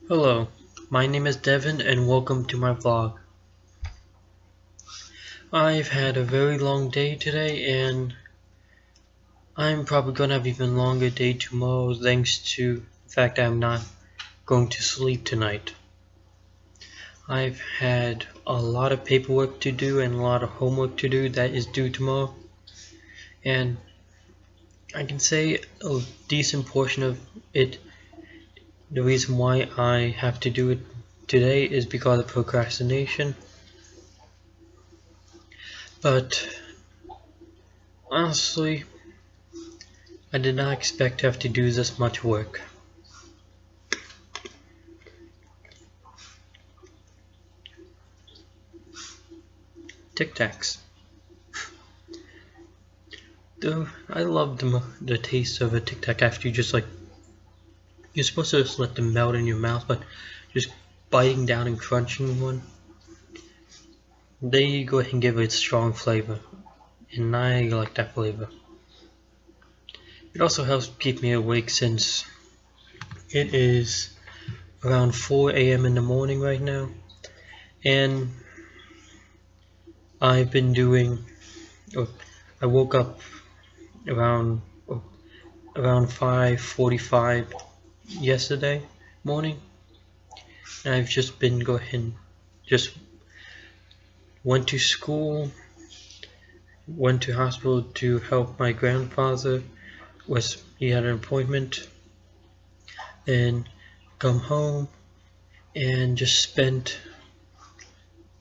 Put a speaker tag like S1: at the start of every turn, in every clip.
S1: Hello, my name is Devin and welcome to my vlog. I've had a very long day today and I'm probably gonna have even longer day tomorrow thanks to the fact I'm not going to sleep tonight. I've had a lot of paperwork to do and a lot of homework to do that is due tomorrow, and I can say a decent portion of it, the reason why I have to do it today is because of procrastination. But honestly, I did not expect to have to do this much work. Tic Tacs. I love the taste of a Tic Tac after you're supposed to just let them melt in your mouth, but just biting down and crunching one, they go ahead and give it strong flavor, and I like that flavor. It also helps keep me awake since it is around 4 a.m. in the morning right now, and I've been doing, or I woke up around 5:45 yesterday morning, and I've just been going just went to school, went to hospital to help my grandfather. He had an appointment, and come home and just spent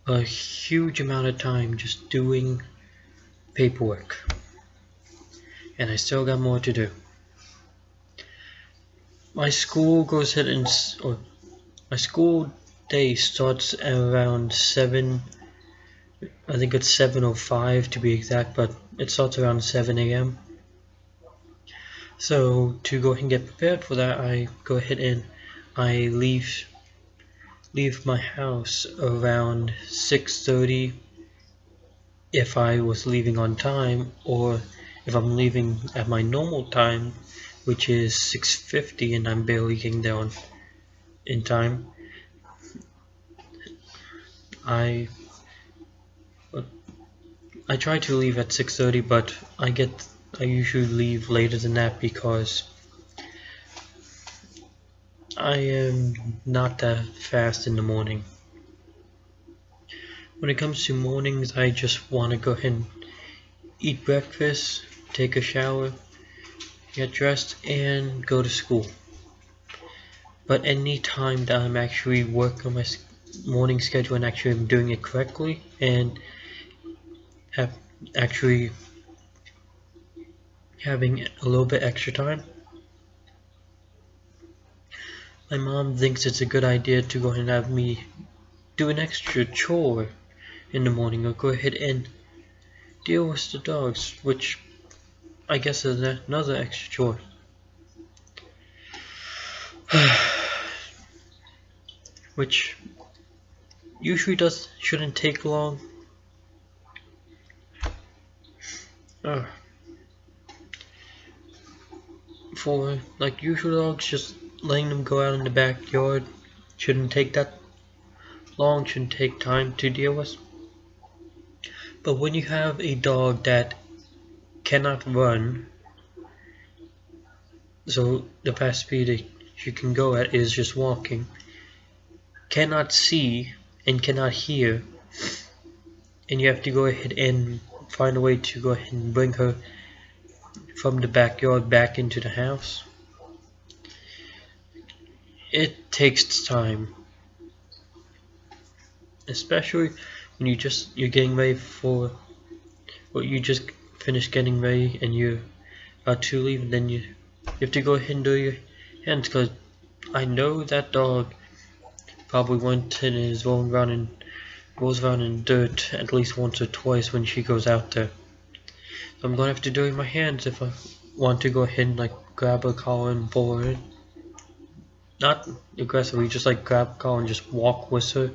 S1: a huge amount of time just doing paperwork, and I still got more to do. My school goes ahead and or my school day starts at around 7. I think it's 7:05 to be exact, but it starts around 7 a.m. So to go ahead and get prepared for that, I go ahead and I leave my house around 6:30 if I was leaving on time, or if I'm leaving at my normal time, which is 6:50 and I'm barely getting there in time. I try to leave at 6:30, but I usually leave later than that because I am not that fast in the morning. When it comes to mornings, I just want to go ahead and eat breakfast, take a shower, get dressed, and go to school. But any time that I'm actually working on my morning schedule and actually I'm doing it correctly and have actually having a little bit extra time, my mom thinks it's a good idea to go ahead and have me do an extra chore in the morning, or go ahead and deal with the dogs, which I guess is another extra chore. Which usually shouldn't take long. For like usual dogs, just letting them go out in the backyard shouldn't take that long, shouldn't take time to deal with. But when you have a dog that cannot run, so the fast speed that you can go at is just walking, cannot see and cannot hear, and you have to go ahead and find a way to go ahead and bring her from the backyard back into the house, it takes time, especially when you're getting ready for, or you just finished getting ready and you're about to leave, and then you have to go ahead and do your hands, because I know that dog probably went and is rolls around in dirt at least once or twice when she goes out there. So I'm gonna have to do it with my hands if I want to go ahead and like grab a collar and pull her in. Not aggressively, just like grab a collar and just walk with her,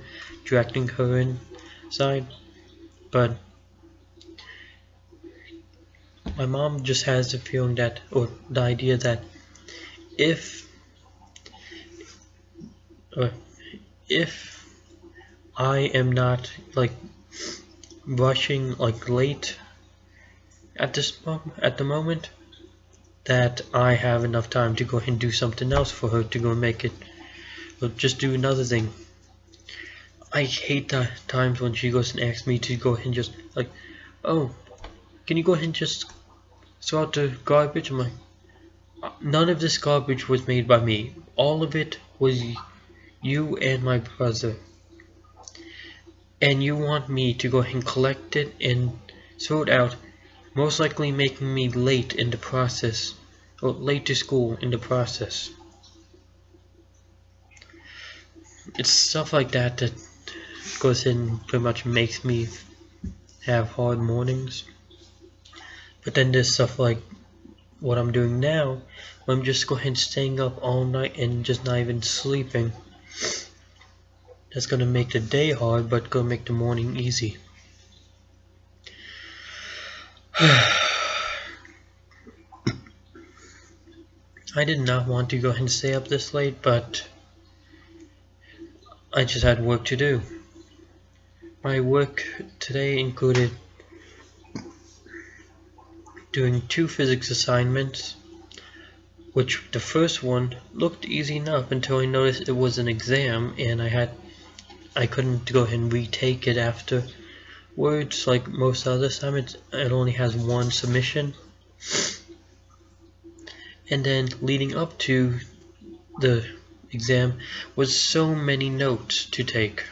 S1: directing her inside. But my mom just has the feeling that, or the idea that, if if I am not like rushing like late at the moment, that I have enough time to go ahead and do something else for her to go make it, or just do another thing. I hate the times when she goes and asks me to go ahead and just like, oh, can you go ahead and just throw out the garbage? I'm like, none of this garbage was made by me. All of it was you and my brother. And you want me to go ahead and collect it and throw it out, most likely making me late in the process, or late to school in the process. It's stuff like that that goes in pretty much makes me have hard mornings. But then there's stuff like what I'm doing now, where I'm just go ahead and staying up all night and just not even sleeping. That's gonna make the day hard, but gonna make the morning easy. I did not want to go ahead and stay up this late, but I just had work to do. My work today included doing 2 physics assignments, which the first one looked easy enough until I noticed it was an exam and I couldn't go ahead and retake it afterwards. Like most other assignments, it only has 1 submission. And then leading up to the exam was so many notes to take.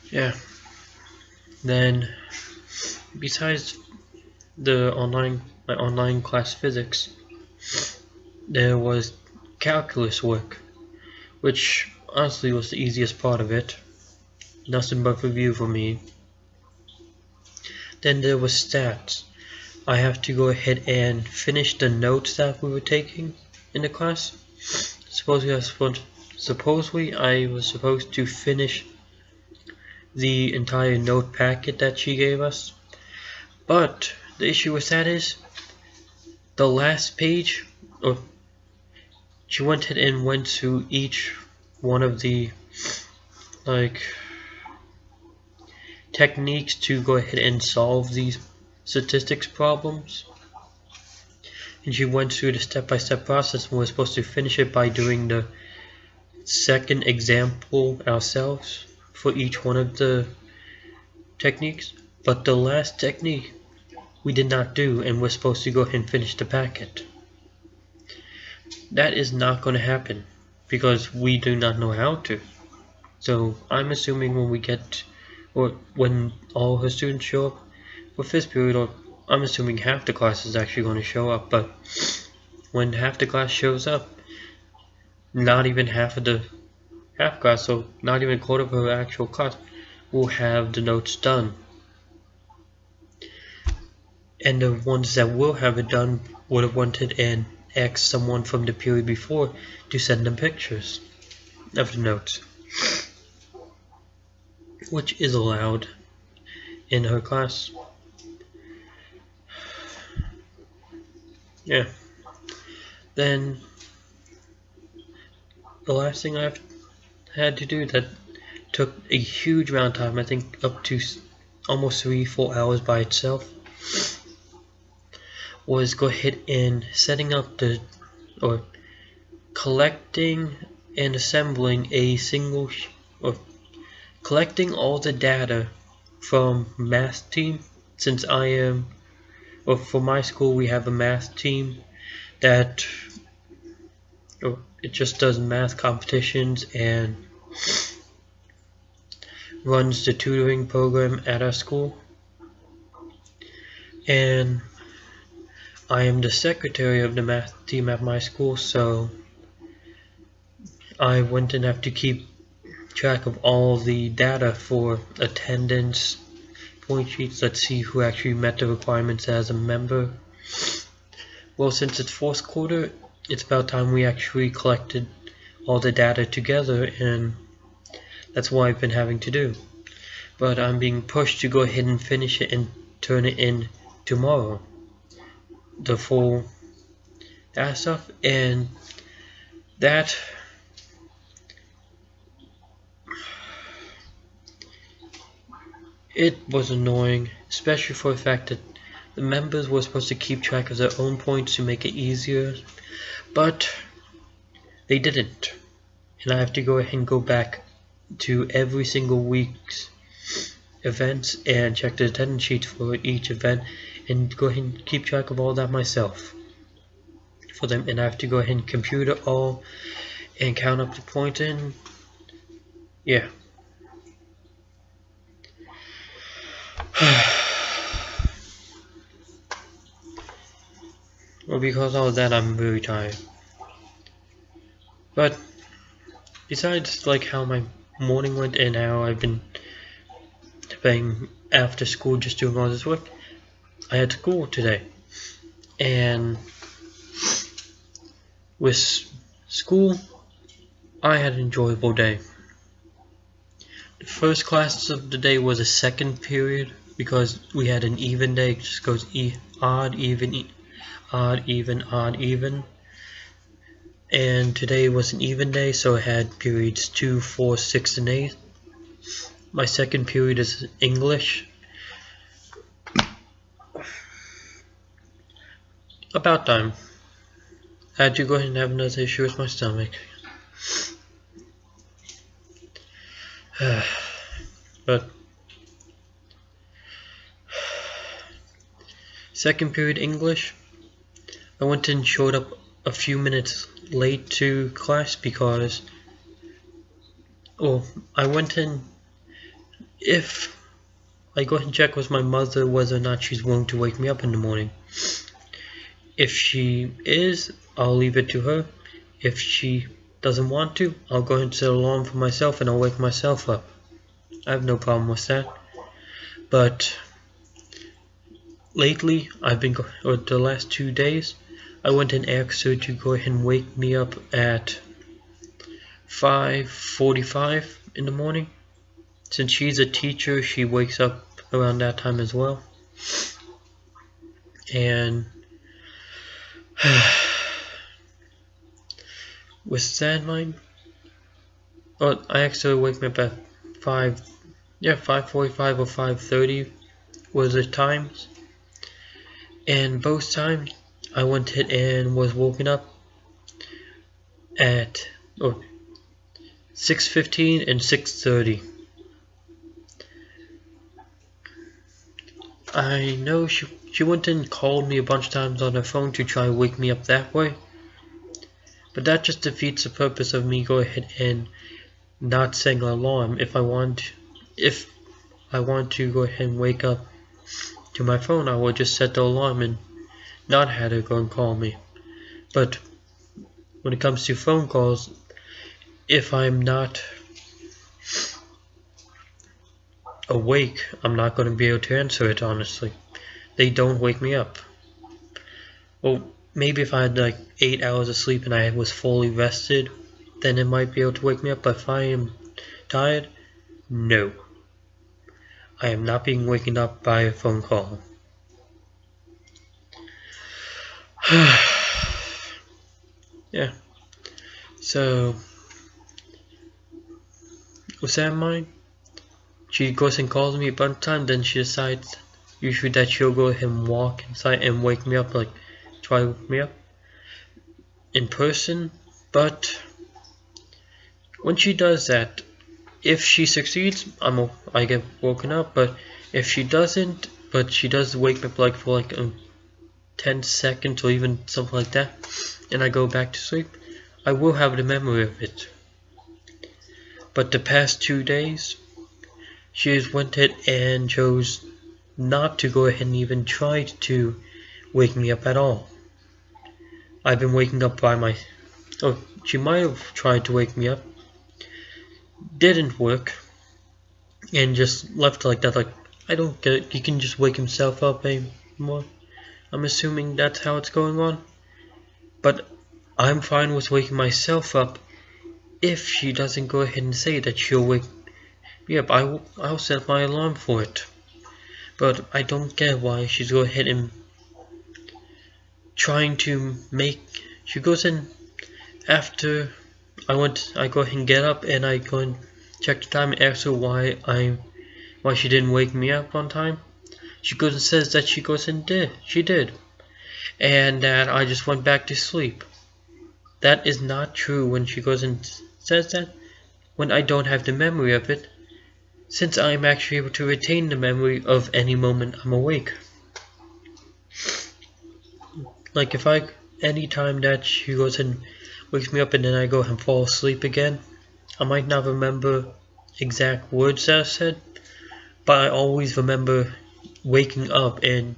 S1: Yeah. Then besides my online class physics, there was calculus work, which honestly was the easiest part of it. Nothing but review for me. Then there was stats. I have to go ahead and finish the notes that we were taking in the class. Supposedly I was supposed to finish the entire note packet that she gave us. But the issue with that is the last page, or she went ahead and went through each one of the techniques to go ahead and solve these statistics problems, and she went through the step-by-step process, and we're supposed to finish it by doing the second example ourselves for each one of the techniques. But the last technique we did not do, and we're supposed to go ahead and finish the packet. That is not going to happen because we do not know how to. So I'm assuming when all her students show up for 5th period, or I'm assuming half the class is actually going to show up, but when half the class shows up, not even half class, so not even a quarter of her actual class will have the notes done. And the ones that will have it done would have wanted and asked someone from the period before to send them pictures of the notes, which is allowed in her class. Yeah. Then the last thing I've had to do that took a huge amount of time, I think up to almost 3-4 hours by itself, was go ahead and setting up or collecting and assembling collecting all the data from math team. Since for my school we have a math team that it just does math competitions and runs the tutoring program at our school, and I am the secretary of the math team at my school, so I went and have to keep track of all the data for attendance, point sheets. Let's see who actually met the requirements as a member. Well, since it's 4th quarter, it's about time we actually collected all the data together, and that's what I've been having to do. But I'm being pushed to go ahead and finish it and turn it in tomorrow, the full data stuff. And that it was annoying, especially for the fact that the members were supposed to keep track of their own points to make it easier, but they didn't. And I have to go ahead and go back to every single week's events and check the attendance sheets for each event and go ahead and keep track of all that myself for them. And I have to go ahead and compute it all and count up the points, and yeah. Well, because of all that, I'm very tired. But besides like how my morning went and how I've been playing after school just doing all this work, I had school today, and with school I had an enjoyable day. The first class of the day was a second period because we had an even day. It just goes odd, even, odd, even, odd, even. And today was an even day, so I had periods 2, 4, 6, and 8. My second period is English. About time. I had to go ahead and have another issue with my stomach. But second period English, I went and showed up a few minutes late to class because I went in. If I go ahead and check with my mother whether or not she's willing to wake me up in the morning. If she is, I'll leave it to her. If she doesn't want to, I'll go ahead and set an alarm for myself and I'll wake myself up. I have no problem with that. But lately, the last 2 days, I went and asked her to go ahead and wake me up at 5:45 in the morning. Since she's a teacher, she wakes up around that time as well. And with that in mind, I asked her to wake me up at 5:45 or 5:30 was the times. And both times I went ahead and was woken up at 6:15 and 6:30. I know she went and called me a bunch of times on her phone to try to wake me up that way, but that just defeats the purpose of me go ahead and not setting an alarm. If I want to go ahead and wake up to my phone, I will just set the alarm and not have her go and call me. But when it comes to phone calls, if I'm not awake, I'm not going to be able to answer it, honestly. They don't wake me up. Well, maybe if I had like 8 hours of sleep and I was fully rested, then it might be able to wake me up. But if I am tired, no. I am not being waken up by a phone call. Yeah. So, with that in mind, she goes and calls me a bunch of times, then she decides usually that she'll go ahead and walk inside and wake me up, like try to wake me up in person. But when she does that, if she succeeds, I get woken up. But if she doesn't, but she does wake me up like for like 10 seconds or even something like that, and I go back to sleep, I will have the memory of it. But the past 2 days, she has went ahead and chose not to go ahead and even try to wake me up at all. I've been waking up by she might have tried to wake me up, didn't work, and just left like that. Like, I don't get it. He can just wake himself up anymore. I'm assuming that's how it's going on. But I'm fine with waking myself up if she doesn't go ahead and say that she'll wake me up. I'll set my alarm for it. But I don't get why she's go ahead and trying to she goes and After I go ahead and get up and I go and check the time and ask her why she didn't wake me up on time. She goes and says that she did, and that I just went back to sleep. That is not true when she goes and says that, when I don't have the memory of it, since I am actually able to retain the memory of any moment I'm awake. Like any time that she goes and wakes me up and then I go and fall asleep again, I might not remember exact words that I said, but I always remember waking up and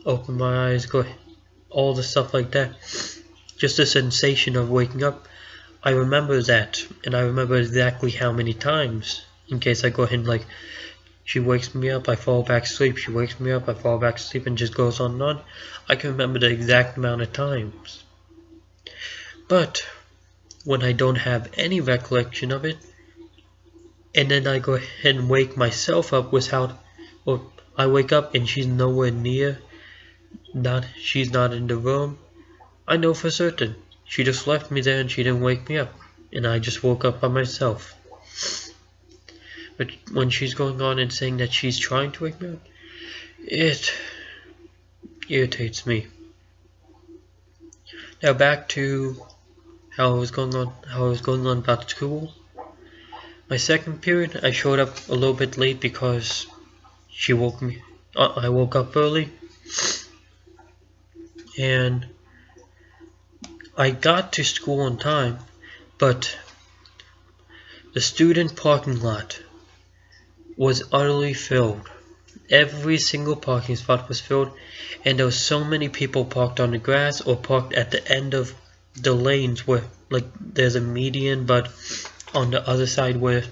S1: open my eyes, go all the stuff like that. Just the sensation of waking up, I remember that, and I remember exactly how many times. In case I go ahead and she wakes me up, I fall back asleep, she wakes me up, I fall back asleep, and just goes on and on. I can remember the exact amount of times. But when I don't have any recollection of it, and then I go ahead and wake myself up or I wake up and she's nowhere near, she's not in the room, I know for certain she just left me there and she didn't wake me up, and I just woke up by myself. But when she's going on and saying that she's trying to wake me up, it irritates me. Now back to how I was going on about school. My second period, I showed up a little bit late because she woke me. I woke up early, and I got to school on time, but the student parking lot was utterly filled. Every single parking spot was filled, and there were so many people parked on the grass or parked at the end of the lanes where there's a median, but on the other side where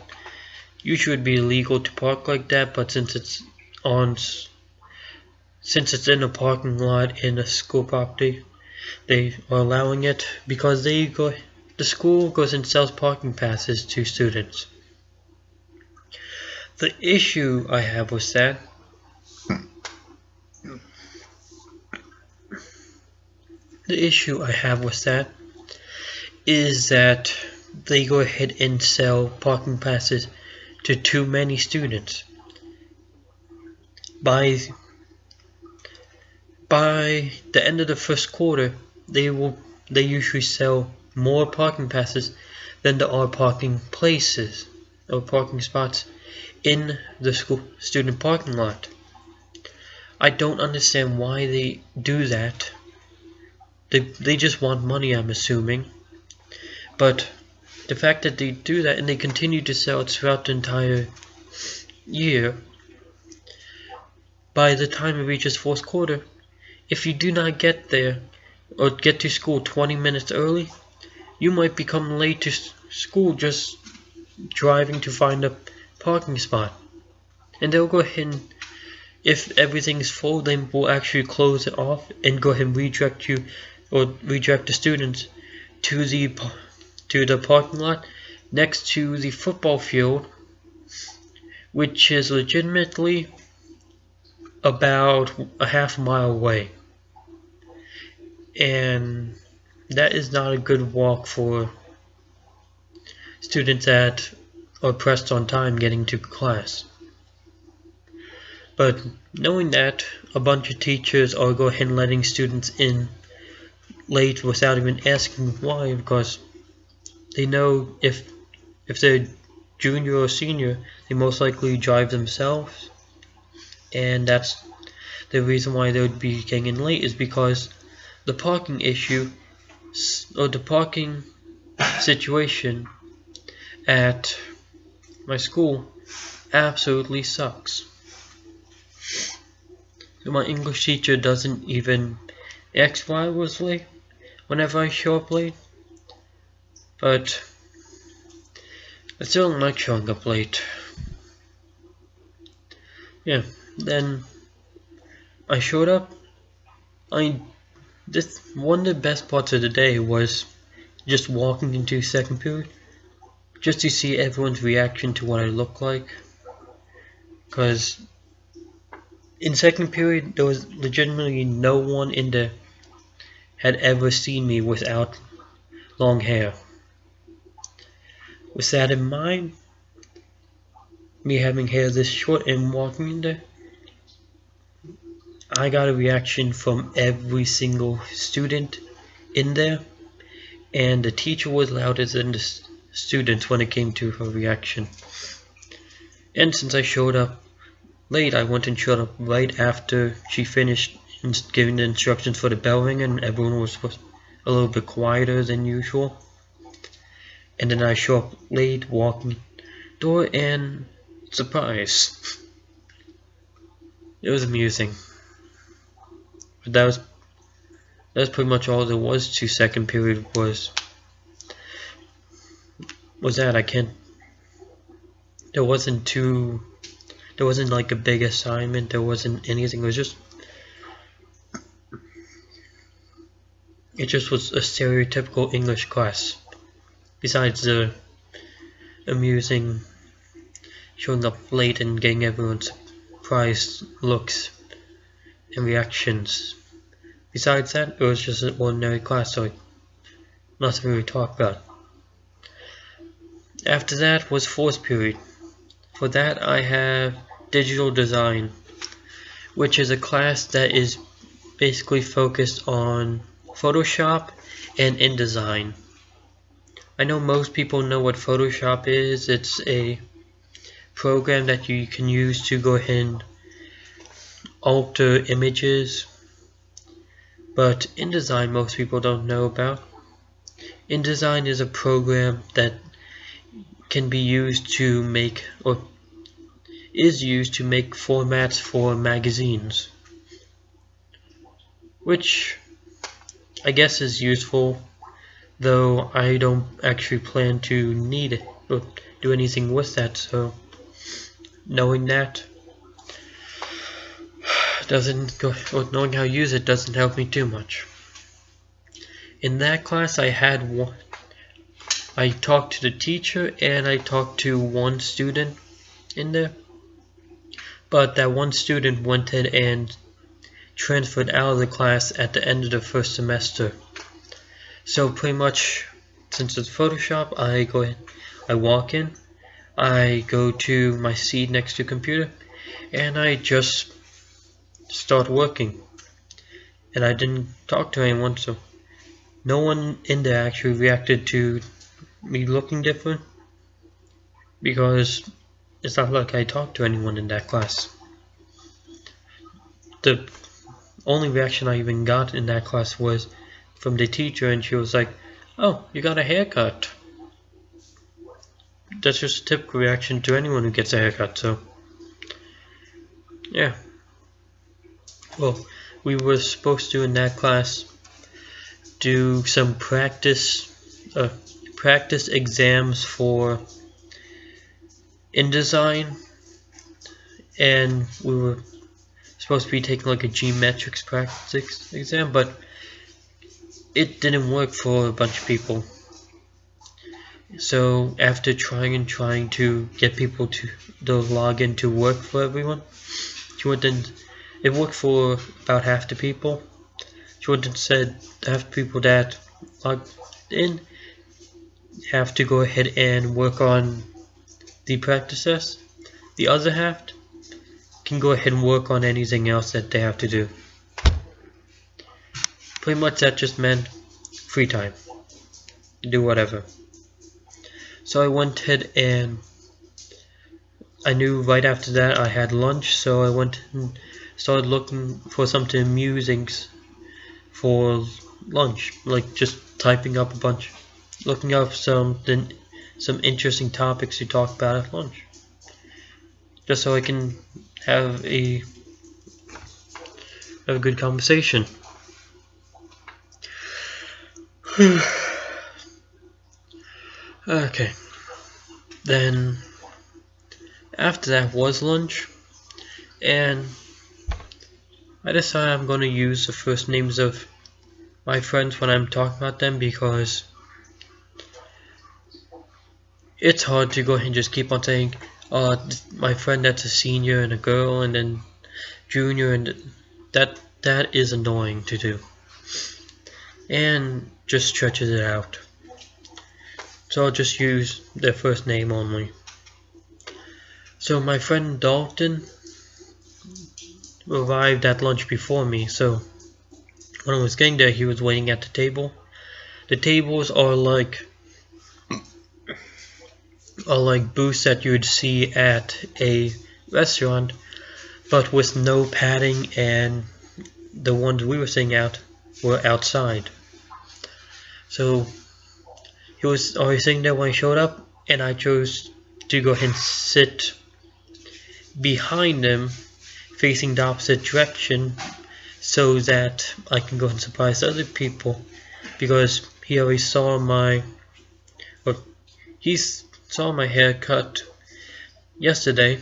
S1: usually it would be illegal to park like that, but since it's in a parking lot in a school property, they are allowing it because the school goes and sells parking passes to students. The issue I have with that is that they go ahead and sell parking passes to too many students. By the end of the first quarter, they usually sell more parking passes than there are parking places or parking spots in the school student parking lot. I don't understand why they do that. They just want money, I'm assuming. But the fact that they do that and they continue to sell it throughout the entire year, by the time it reaches fourth quarter, if you do not get there or get to school 20 minutes early, you might become late to school just driving to find a parking spot. And they'll go ahead and, if everything's full, they will actually close it off and go ahead and redirect you or redirect the students to the parking lot next to the football field, which is legitimately about a half mile away. And that is not a good walk for students that are pressed on time getting to class. But knowing that, a bunch of teachers are go ahead and letting students in late without even asking why, because they know if they're junior or senior, they most likely drive themselves, and that's the reason why they would be getting in late, is because the parking issue or the parking situation at my school absolutely sucks. So my English teacher doesn't even ask why I was late whenever I show up late, but I still don't like showing up late. Yeah, then I showed up. One of the best parts of the day was just walking into second period, just to see everyone's reaction to what I look like. Because in second period, there was legitimately no one in there had ever seen me without long hair. With that in mind, me having hair this short and walking in there, I got a reaction from every single student in there, and the teacher was louder than the students when it came to her reaction. And since I showed up late, I went and showed up right after she finished giving the instructions for the bell ring, and everyone was a little bit quieter than usual. And then I show up late, walking door, and surprise, it was amusing. But that was pretty much all there was to second period. Was that I can't. There wasn't like a big assignment. There wasn't anything. It just was a stereotypical English class. Besides the amusing showing up late and getting everyone's surprised looks and reactions. Besides that, it was just an ordinary class, so nothing really to talk about. After that was fourth period. For that I have digital design, which is a class that is basically focused on Photoshop and InDesign. I know most people know what Photoshop is. It's a program that you can use to go ahead and alter images, but InDesign most people don't know about. InDesign is a program that can be used to make, or is used to make formats for magazines, which I guess is useful, though I don't actually plan to need it or do anything with that, so knowing that doesn't go, or knowing how to use it doesn't help me too much. In that class I talked to the teacher and I talked to one student in there, but that one student went ahead and transferred out of the class at the end of the first semester. So pretty much, since it's Photoshop, I walk in, I go to my seat next to the computer, and I just start working. And I didn't talk to anyone, so no one in there actually reacted to me looking different, because it's not like I talked to anyone in that class. The only reaction I even got in that class was from the teacher, and she was like, "Oh, you got a haircut." That's just a typical reaction to anyone who gets a haircut, so yeah. Well, we were supposed to in that class do some practice exams for InDesign, and we were supposed to be taking like a geometrics practice exam, but it didn't work for a bunch of people. So after trying to get people to log in to work for everyone, it worked for about half the people. She went and said half the people that logged in have to go ahead and work on the practice test. The other half can go ahead and work on anything else that they have to do. Pretty much that just meant free time. Do whatever. So I went ahead and I knew right after that I had lunch, so I went and started looking for something amusing for lunch, like just typing up a bunch, looking up some interesting topics to talk about at lunch, just so I can have a good conversation. Okay, then after that was lunch, and I decided I'm going to use the first names of my friends when I'm talking about them, because it's hard to go ahead and just keep on saying, my friend that's a senior and a girl, and then junior, and that is annoying to do, and just stretches it out. so I'll just use their first name only. So my friend Dalton arrived at lunch before me, so when I was getting there he was waiting at the table. The tables are like booths that you would see at a restaurant, but with no padding, and the ones we were sitting at were outside. So he was already sitting there when I showed up, and I chose to go ahead and sit behind him facing the opposite direction so that I can go and surprise other people, because he already saw my haircut yesterday,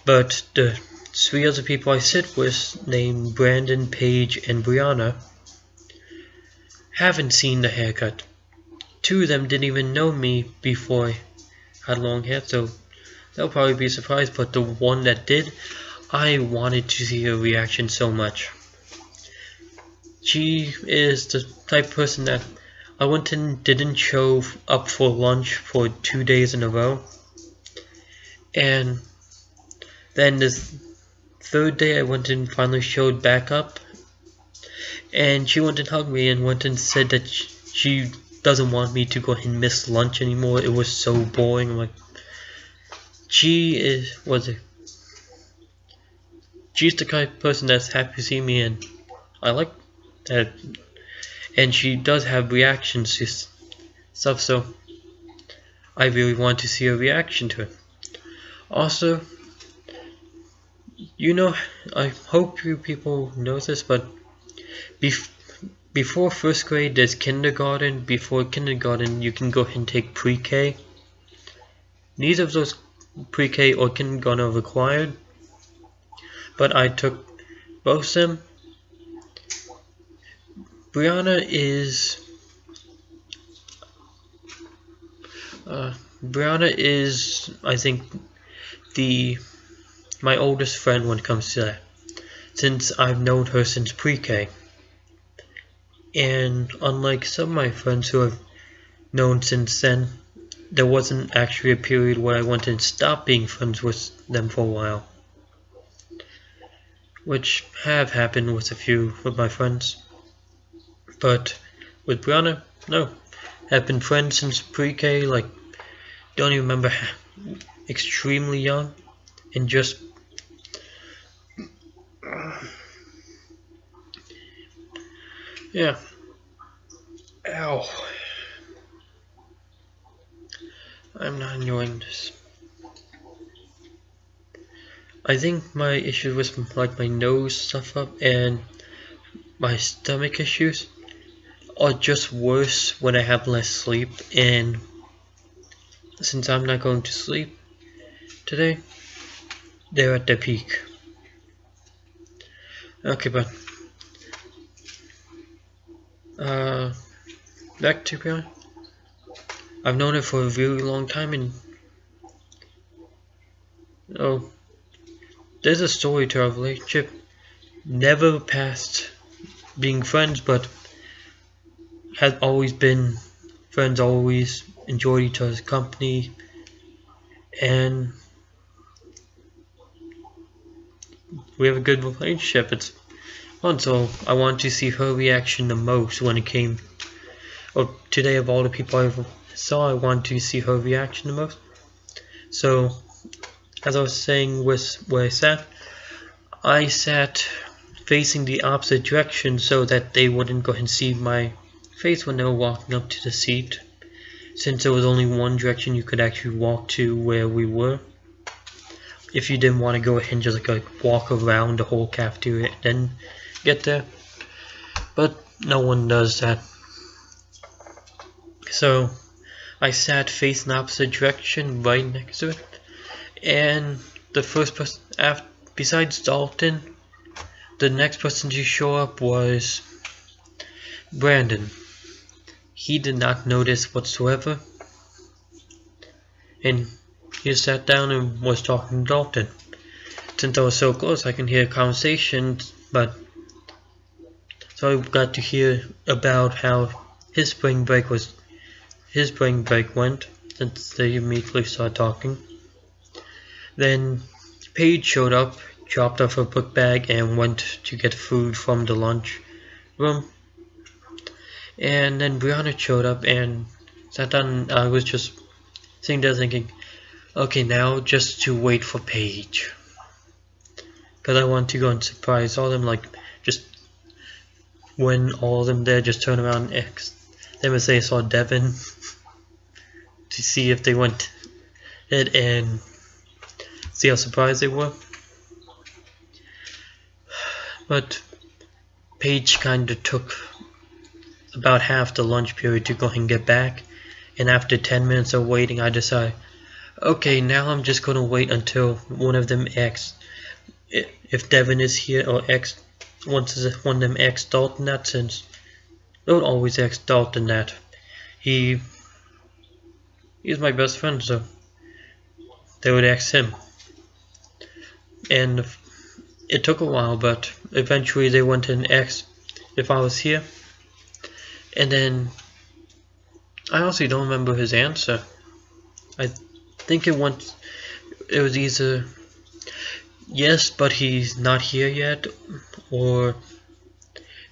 S1: but the 3 other people I sit with, named Brandon, Paige, and Brianna, haven't seen the haircut. 2 of them didn't even know me before I had long hair, so they'll probably be surprised, but the one that did, I wanted to see her reaction so much. She is the type of person that I went and didn't show up for lunch for 2 days in a row, and then this 3rd day I went and finally showed back up, and she went and hugged me and went and said that she doesn't want me to go ahead and miss lunch anymore. It was so boring. I'm like, she's the kind of person that's happy to see me, and I like that. And she does have reactions to stuff, so I really want to see her reaction to it. Also, you know, I hope you people know this, but before 1st grade there's kindergarten. Before kindergarten you can go ahead and take pre-K. Neither of those pre-K or kindergarten are required, but I took both of them. Brianna is I think my oldest friend when it comes to that, since I've known her since pre-K. And unlike some of my friends who I've known since then, there wasn't actually a period where I went and stopped being friends with them for a while, which have happened with a few of my friends. But with Brianna, no. I've been friends since pre-K, like, don't even remember, extremely young, and just yeah. Ow. I'm not enjoying this. I think my issue with like my nose stuff up and my stomach issues are just worse when I have less sleep, and since I'm not going to sleep today, they're at their peak. Okay, but back to Brianna. I've known her for a really long time, and there's a story to our relationship. Never past being friends, but has always been friends, always enjoyed each other's company, and we have a good relationship. It's fun, so I want to see her reaction the most when it came, today of all the people I saw, I want to see her reaction the most. So, as I was saying with where I sat facing the opposite direction so that they wouldn't go ahead and see my face when they were walking up to the seat, since there was only one direction you could actually walk to where we were. If you didn't want to go ahead and just like walk around the whole cafeteria and then get there, but no one does that. So I sat facing the opposite direction right next to it, and the first person besides Dalton, the next person to show up was Brandon. He did not notice whatsoever, and he just sat down and was talking to Dalton. Since I was so close, I can hear conversations, but so I got to hear about how his spring break was his brain break went, since they immediately started talking. Then Paige showed up, dropped off her book bag, and went to get food from the lunch room. And then Brianna showed up and sat down. I was just sitting there thinking, okay, now just to wait for Paige, because I want to go and surprise all of them, like just when all of them there, just turn around and ask them as they saw Devin to see if they went ahead and see how surprised they were. But Paige kind of took about half the lunch period to go and get back, and after 10 minutes of waiting, I decided, okay, now I'm just going to wait until one of them asks if Devin is here, or once one of them asks Dalton that, since they would always ask Dalton that. He's my best friend, so they would ask him. And it took a while, but eventually they went and asked if I was here. And then I honestly don't remember his answer. I think it was either yes, but he's not here yet, or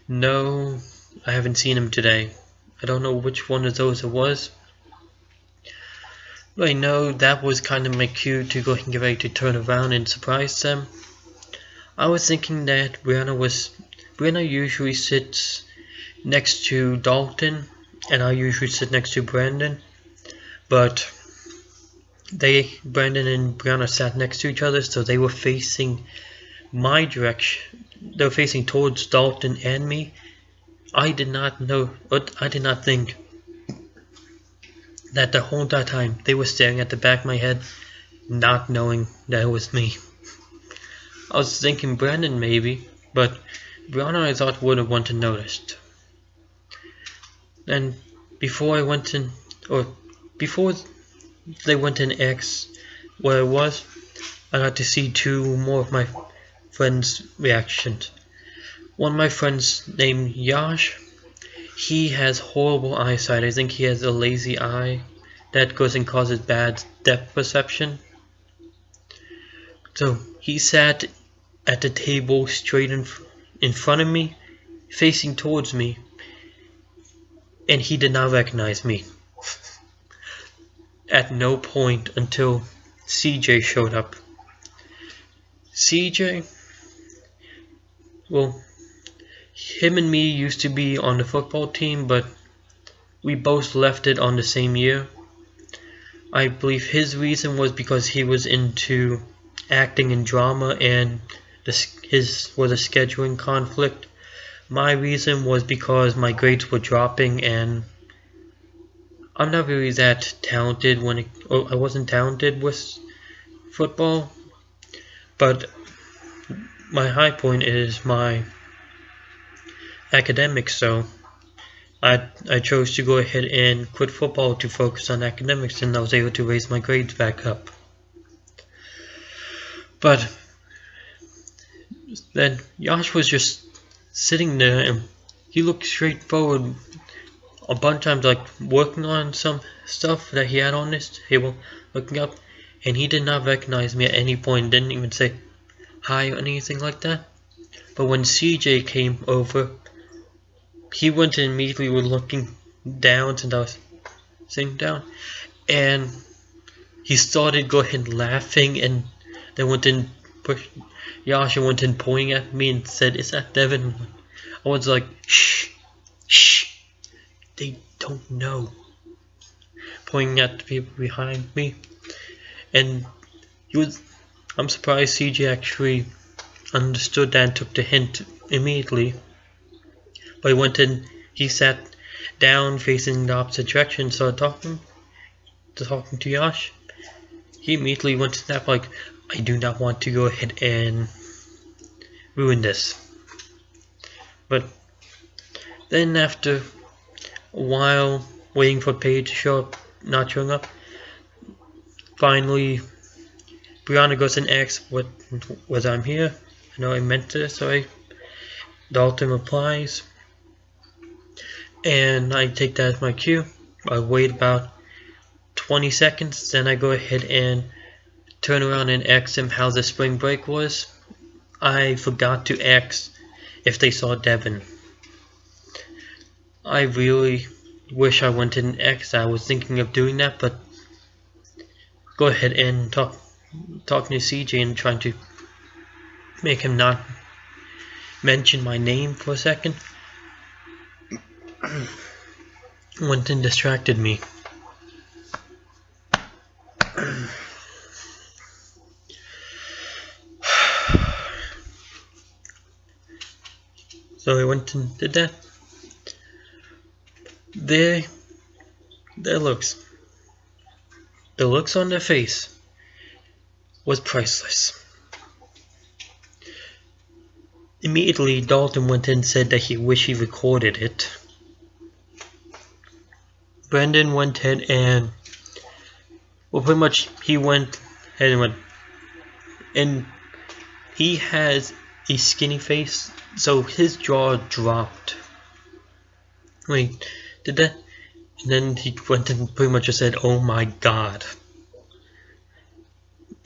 S1: no, I haven't seen him today. I don't know which one of those it was. But I know that was kind of my cue to go and get ready to turn around and surprise them. I was thinking that Brianna usually sits next to Dalton, and I usually sit next to Brandon, but Brandon and Brianna sat next to each other, so they were facing my direction. They were facing towards Dalton and me. I did not think that the whole time they were staring at the back of my head, not knowing that it was me. I was thinking Brandon maybe, but Brianna I thought would have wanted noticed. And before they went and asked where it was, I got to see two more of my friends' reactions. One of my friends named Yash, he has horrible eyesight. I think he has a lazy eye that goes and causes bad depth perception. So he sat at the table straight in front of me, facing towards me, and he did not recognize me. At no point until CJ showed up. CJ, well, him and me used to be on the football team, but we both left it on the same year. I believe his reason was because he was into acting and drama, and his was a scheduling conflict. My reason was because my grades were dropping, and I'm not really that talented I wasn't talented with football, but my high point is my academics, so I chose to go ahead and quit football to focus on academics, and I was able to raise my grades back up. But then Yash was just sitting there, and he looked straight forward a bunch of times, like working on some stuff that he had on his table, looking up, and he did not recognize me at any point, didn't even say hi or anything like that. But when CJ came over, he went and immediately was looking down since I was sitting down, and he started going ahead laughing, and then went and pushed Yash and went and pointing at me and said, "Is that Devin?" I was like, "Shh, shh, they don't know." Pointing at the people behind me, and I'm surprised CJ actually understood that and took the hint immediately. But he sat down facing the opposite direction, started talking to Yash. He immediately went to snap like, "I do not want to go ahead and ruin this." But then after a while waiting for Paige to show up, not showing up, finally Brianna goes and asks whether I'm here. I know I meant this, so Dalton replies, and I take that as my cue. I wait about 20 seconds, then I go ahead and turn around and ask them how the spring break was. I forgot to ask if they saw Devin. I really wish I went and asked. I was thinking of doing that, but go ahead and talking to CJ and trying to make him not mention my name for a second went and distracted me. So I went and did that. The looks on their face was priceless. Immediately, Dalton went in and said that he wished he recorded it. Brendan went ahead and, well, pretty much he went ahead and and he has a skinny face, so his jaw dropped. Wait, did that? And then he went and pretty much just said, "Oh my God."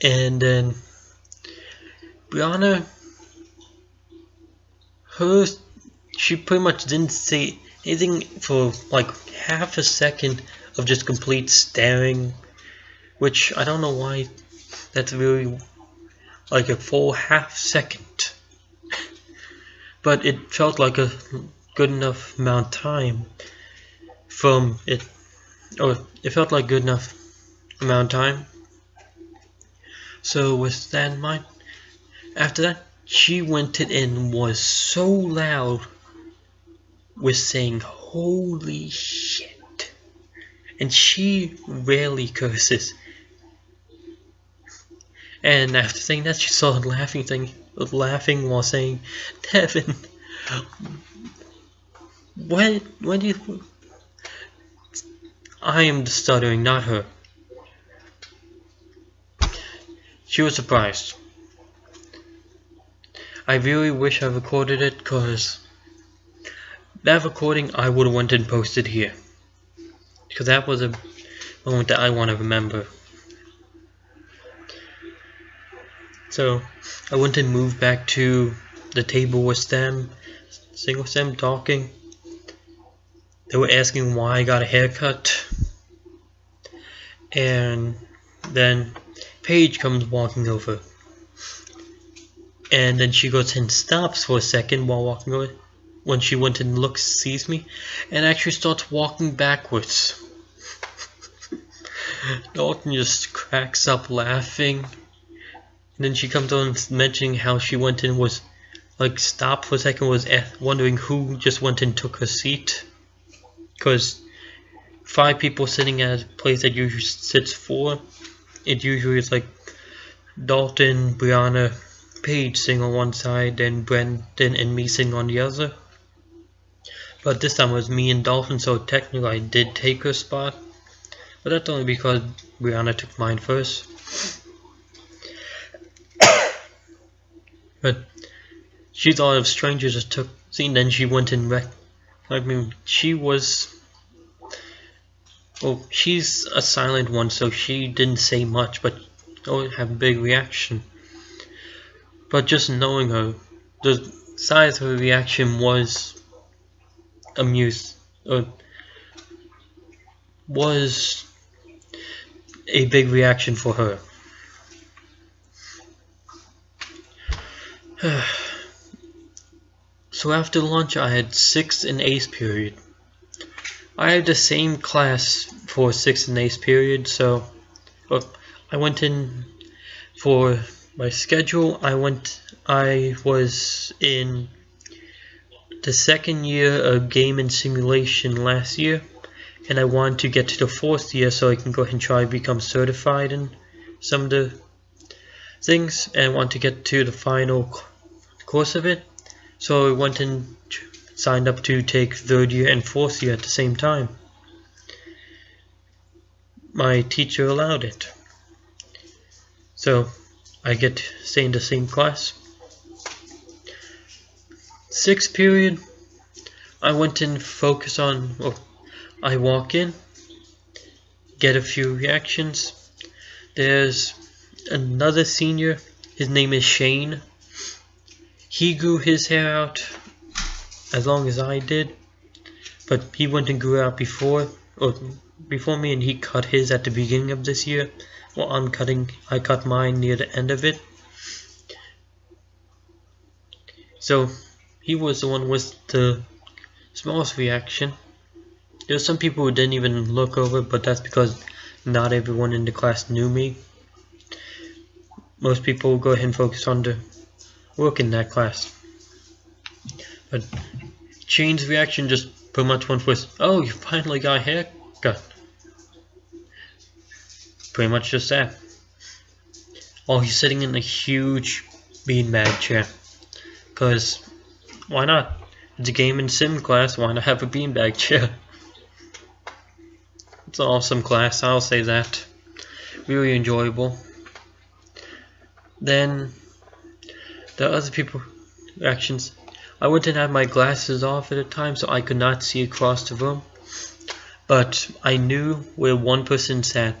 S1: And then Brianna, she pretty much didn't say anything for like half a second of just complete staring, which I don't know why that's really like a full half second. But it felt like a good enough amount of time from it, or it felt like good enough amount of time. So with that in mind, after that, she went in and was so loud with saying "holy shit," and she rarely curses. And after saying that, she started laughing while saying, "Devin, when do you?" I am stuttering, not her. She was surprised. I really wish I recorded it, because that recording I would have went and posted here, because that was a moment that I want to remember. So I went and moved back to the table with them, sitting with them, talking. They were asking why I got a haircut, and then Paige comes walking over, and then she goes and stops for a second while walking over. When she went and looks, sees me, and actually starts walking backwards. Dalton just cracks up laughing. And then she comes on mentioning how she went and was like stopped for a second, was wondering who just went and took her seat, because 5 people sitting at a place that usually sits 4, it usually is like Dalton, Brianna, Paige sitting on one side, and Brendan and me sitting on the other. But this time it was me and Dalton, so technically I did take her spot, but that's only because Brianna took mine first. But she thought if strangers just took scene, then she went and she's a silent one, so she didn't say much, but have a big reaction. But just knowing her, the size of her reaction was was a big reaction for her. So after lunch, I had 6th and 8th period. I had the same class for 6th and 8th period, so I went in for my schedule. I was in the 2nd year of game and simulation last year, and I wanted to get to the 4th year so I can go ahead and try to become certified in some of the things, and I want to get to the final course of it. So I went and signed up to take 3rd year and 4th year at the same time. My teacher allowed it, so I get to stay in the same class. 6th period, I went and focused on, I walk in, get a few reactions. There's another senior, his name is Shane. He grew his hair out as long as I did, but he went and grew out before me, and he cut his at the beginning of this year. Well, I cut mine near the end of it. So he was the one with the smallest reaction. There were some people who didn't even look over, but that's because not everyone in the class knew me. Most people go ahead and focus on the work in that class. But Shane's reaction just pretty much went with, "Oh, you finally got a haircut." Pretty much just that. Oh, he's sitting in a huge beanbag chair. Cause why not? It's a game and sim class, why not have a beanbag chair? It's an awesome class, I'll say that. Really enjoyable. Then the other people reactions. I wouldn't have my glasses off at the time, so I could not see across the room. But I knew where one person sat,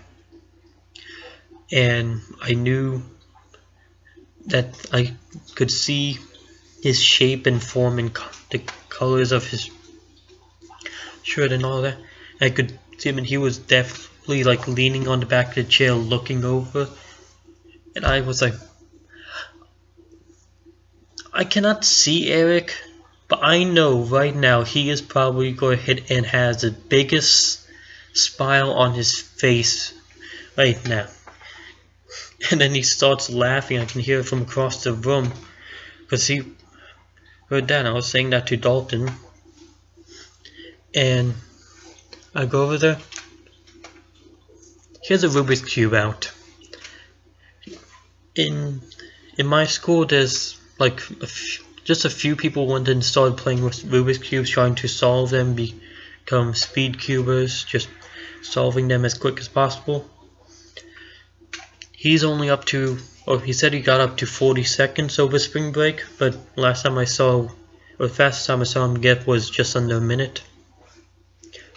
S1: and I knew that I could see his shape and form and the colors of his shirt and all that. I could see him, and he was definitely like leaning on the back of the chair looking over, and I was like, I cannot see Eric, but I know right now he is probably going ahead and has the biggest smile on his face right now. And then he starts laughing. I can hear it from across the room, because he heard that. I was saying that to Dalton, and I go over there. Here's a Rubik's Cube out. In my school, there's like just a few people went and started playing with Rubik's Cubes, trying to solve them, become speed cubers, just solving them as quick as possible. He's only up to, he said he got up to 40 seconds over spring break, but last time I saw, or the fastest time I saw him get was just under a minute.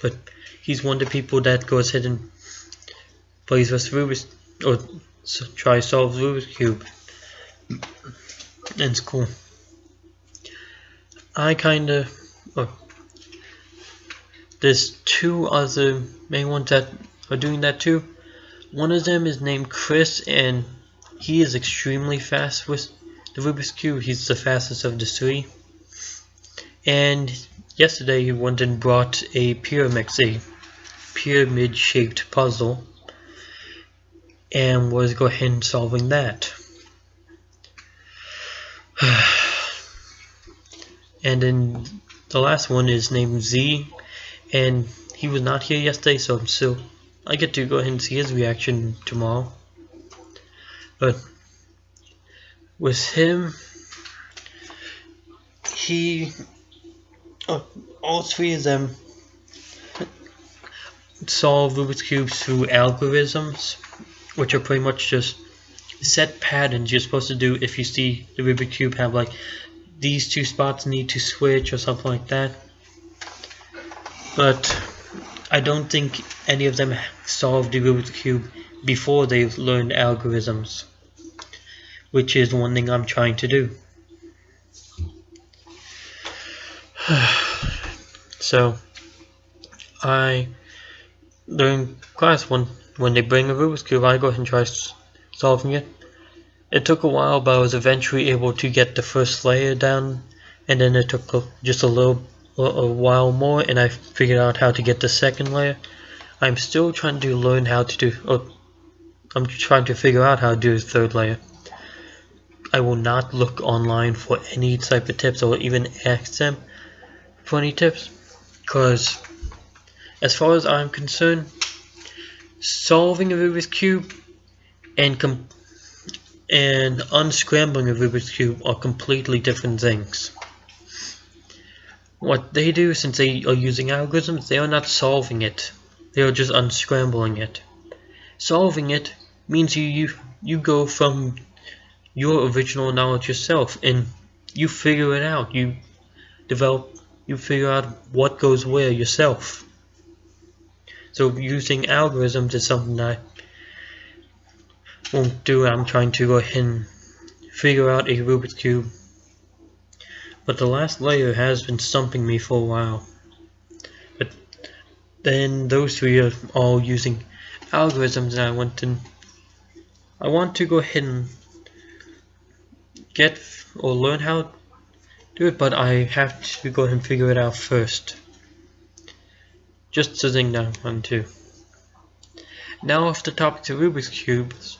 S1: But he's one of the people that goes ahead and plays with Rubik's, or tries to solve Rubik's Cube. And it's cool. I kinda, there's two other main ones that are doing that too. One of them is named Chris, and he is extremely fast with the Rubik's Cube. He's the fastest of the three. And yesterday he went and brought a pyramid-shaped puzzle, and was go ahead and solving that. And then the last one is named Z, and he was not here yesterday, so I get to go ahead and see his reaction tomorrow. But with him, all three of them solve Rubik's Cubes through algorithms, which are pretty much just set patterns you're supposed to do. If you see the Rubik's Cube have like these two spots need to switch or something like that. But I don't think any of them solved the Rubik's Cube before they learned algorithms, which is one thing I'm trying to do. So during class when they bring a Rubik's Cube, I go ahead and try solving it. It took a while, but I was eventually able to get the first layer down, and then it took just a while more, and I figured out how to get the second layer. I'm still trying to learn how to do, I'm trying to figure out how to do the third layer. I will not look online for any type of tips, or even ask them for any tips, because as far as I'm concerned, solving a Rubik's Cube and unscrambling a Rubik's Cube are completely different things. What they do, since they are using algorithms, they are not solving it, they are just unscrambling it. Solving it means you go from your original knowledge yourself, and you figure it out, you figure out what goes where yourself. So using algorithms is something I won't do. I'm trying to go ahead and figure out a Rubik's Cube. But the last layer has been stumping me for a while. But then those three are all using algorithms, and I want to go ahead and get or learn how to do it, but I have to go ahead and figure it out first. Just sitting down on two. Now off the topic of Rubik's Cubes,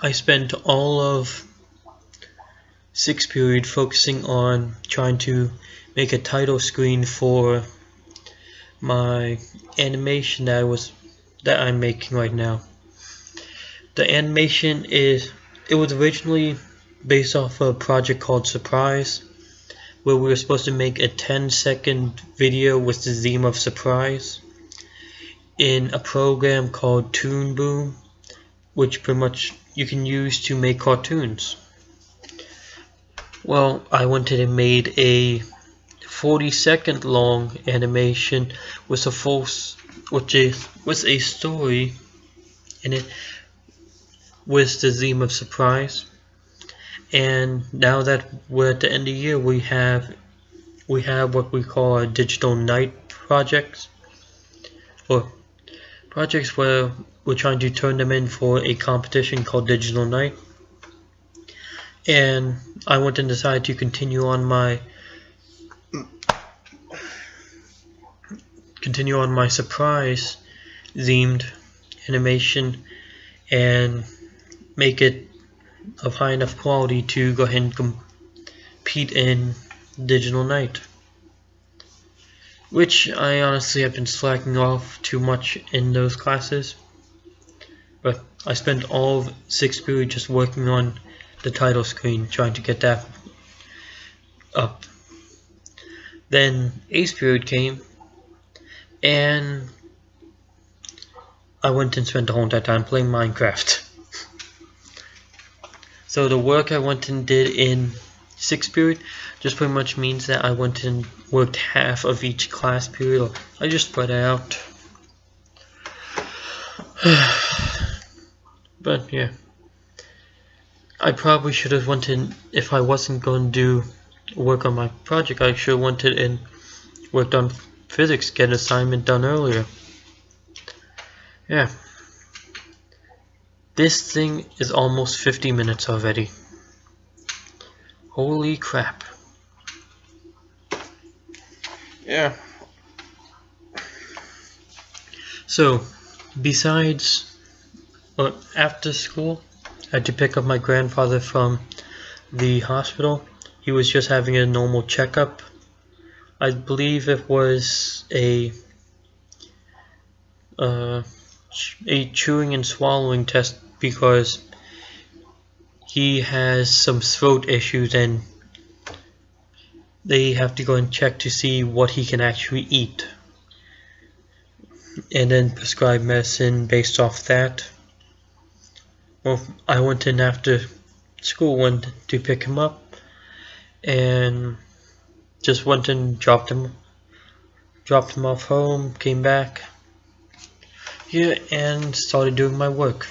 S1: I spent all of 6th period focusing on trying to make a title screen for my animation that I'm making right now. The animation was originally based off a project called Surprise, where we were supposed to make a 10-second video with the theme of surprise in a program called Toon Boom, which pretty much you can use to make cartoons. Well, I went ahead and made a 40-second long animation with a story in it with the theme of surprise. And now that we're at the end of the year, we have what we call our digital night projects, or projects where we're trying to turn them in for a competition called Digital Night. And I went and decided to continue on my surprise themed animation and make it of high enough quality to go ahead and compete in Digital Night, which I honestly have been slacking off too much in those classes. But I spent all of 6th period just working on the title screen, trying to get that up. Then 8th period came, and I went and spent the whole entire time playing Minecraft. So the work I went and did in 6th period just pretty much means that I went and worked half of each class period. I just spread it out. But yeah, I probably should have went in, if I wasn't going to do work on my project, I should have went in and worked on physics, get an assignment done earlier. Yeah. This thing is almost 50 minutes already. Holy crap. Yeah. So, besides, after school, I had to pick up my grandfather from the hospital. He was just having a normal checkup. I believe it was a chewing and swallowing test, because he has some throat issues and they have to go and check to see what he can actually eat and then prescribe medicine based off that. Well, I went in after school, went to pick him up and just went and dropped him off home, came back here and started doing my work.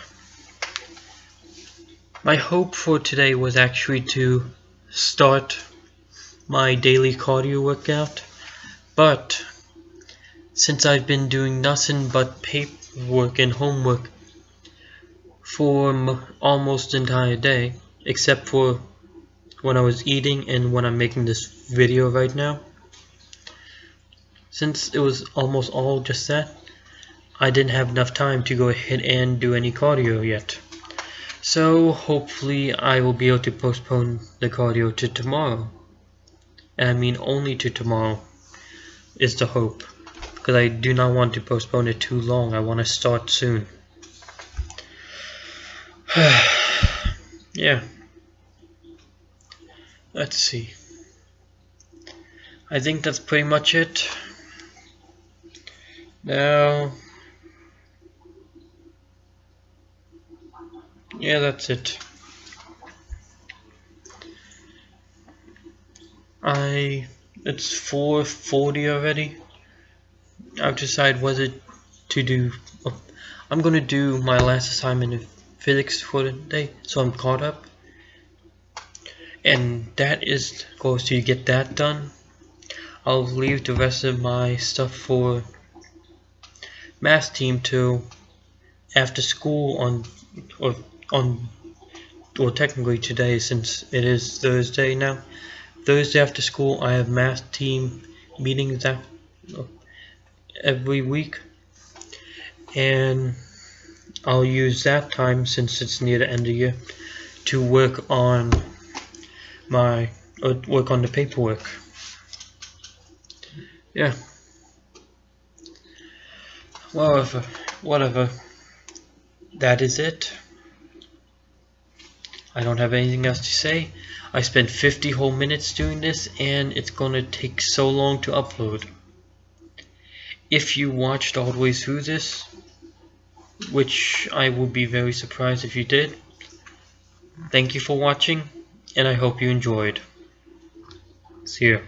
S1: My hope for today was actually to start my daily cardio workout, but since I've been doing nothing but paperwork and homework for almost the entire day, except for when I was eating and when I'm making this video right now, since it was almost all just that, I didn't have enough time to go ahead and do any cardio yet. So hopefully I will be able to postpone the cardio to tomorrow. And I mean only to tomorrow is the hope, because I do not want to postpone it too long. I want to start soon. Yeah. Let's see. I think that's pretty much it. Now, yeah, that's it. It's 4:40 already. I've decided whether to do. I'm gonna do my last assignment of physics for the day, so I'm caught up. And that is goes to get that done. I'll leave the rest of my stuff for math team till after school or technically today, since it is Thursday now. Thursday after school I have math team meetings every week, and I'll use that time, since it's near the end of the year, to work on the paperwork. Yeah. Whatever. That is it. I don't have anything else to say. I spent 50 whole minutes doing this, and it's gonna take so long to upload. If you watched all the way through this, which I would be very surprised if you did, thank you for watching, and I hope you enjoyed. See ya.